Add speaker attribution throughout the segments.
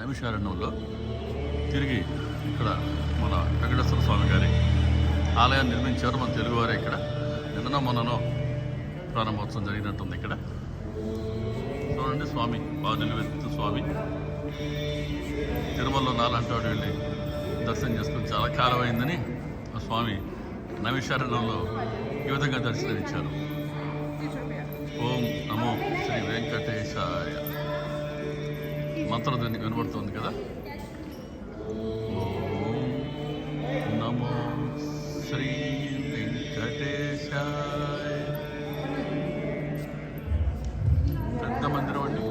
Speaker 1: నైమిషారణ్యంలో తిరిగి ఇక్కడ మన వెంకటేశ్వర స్వామి గారి ఆలయాన్ని నిర్మించారు మన తెలుగువారే. ఇక్కడ నిన్ననో మొన్ననో ప్రారంభోత్సవం జరిగినట్టుంది. ఇక్కడ చూడండి, స్వామి బాగా నిలువెత్తు స్వామి. తిరుమలలో నాలాంటి వాడు వెళ్ళి దర్శనం చేసుకుని చాలా కాలం అయిందని ఆ స్వామి నైమిషారణ్యంలో ఈ విధంగా దర్శనమిచ్చారు. ఓం నమో శ్రీ వెంకటేశాయ మంత్రధ్వని వినబడుతుంది కదా. ఓం నమో శ్రీ వెంకటేశాయ. పెద్ద మందిరం అండి.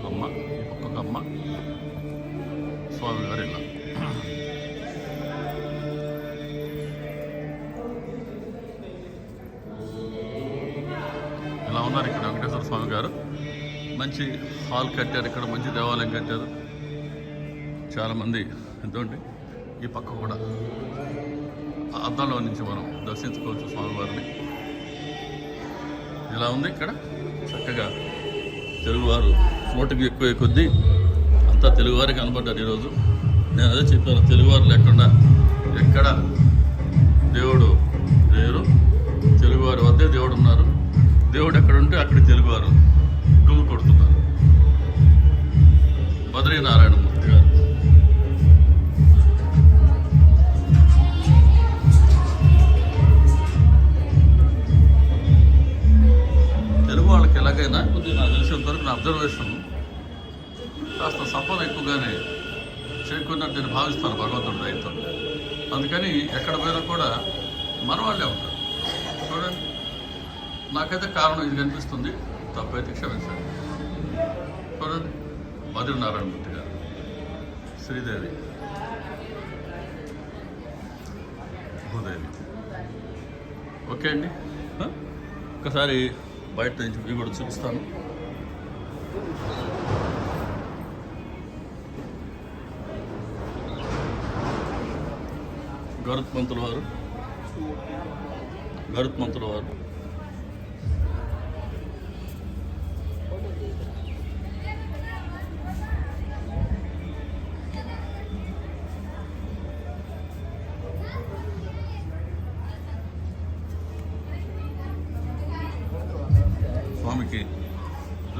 Speaker 1: అమ్మ ఒక్కొక్క అమ్మ స్వామి గారు ఇలా ఉన్నారు. ఇక్కడ వెంకటేశ్వర స్వామి గారు మంచి హాల్ కట్టారు. ఇక్కడ మంచి దేవాలయం కట్టారు. చాలామంది ఎంతోండి. ఈ పక్క కూడా అద్దంలో నుంచి మనం దర్శించుకోవచ్చు స్వామివారిని. ఇలా ఉంది. ఇక్కడ చక్కగా తెలుగువారు నోటికి ఎక్కువ కొద్దీ అంతా తెలుగువారికి కనబడ్డారు ఈరోజు. నేను అదే చెప్పాను, తెలుగువారు లేకుండా ఎక్కడ దేవుడు లేరు. తెలుగువారి వద్దే దేవుడు ఉన్నారు. దేవుడు ఎక్కడ ఉంటే అక్కడ తెలుగువారు గుమ్ము కొడుతున్నారు. బద్రీనారాయణ మూర్తి గారు తెలుగు వాళ్ళకి ఎలాగైనా కొద్దిగా నాకు తెలిసినంత వరకు నా అబ్జర్వేషన్ కాస్త సంపద ఎక్కువగానే చేకూరినట్టు నేను భావిస్తాను భగవంతుడు రైతు. అందుకని ఎక్కడ పోయినా కూడా మన వాళ్ళే ఉంటారు. చూడండి, నాకైతే కారణం ఇది కనిపిస్తుంది. తప్పైతే క్షమించండి. చూడండి, బద్రీనారాయణమూర్తి గారు, శ్రీదేవి, భూదేవి. ఓకే అండి, ఒకసారి బయట నుంచి ఇవి కూడా చూపిస్తాను. గరుత్మంతుల వారు స్వామికి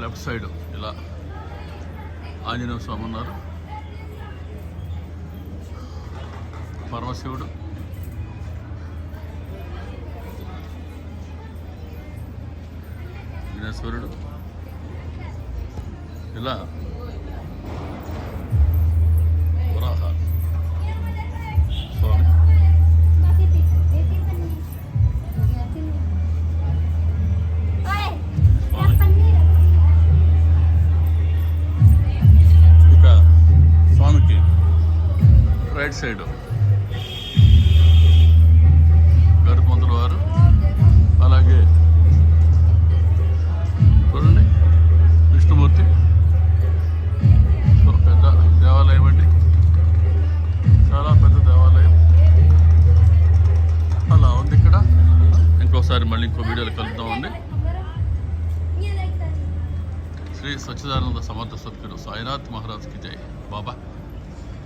Speaker 1: లెఫ్ట్ సైడ్ ఇలా ఆంజనేయ స్వామి ఉన్నారు. పరమశివుడు, విఘ్నేశ్వరుడు, ఇలా వరాహ స్వామి, ఇక స్వామికి రైట్ సైడ్ గరుత్మంతుల వారు, అలాగే చూడండి విష్ణుమూర్తి. పెద్ద దేవాలయం అండి, చాలా పెద్ద దేవాలయం. అలా ఉంది ఇక్కడ. ఇంకోసారి మళ్ళీ ఇంకో వీడియోలో కలుద్దామండి. శ్రీ సచ్చిదానంద సమర్థ సద్గురు సాయినాథ్ మహారాజ్కి జై. బాబా.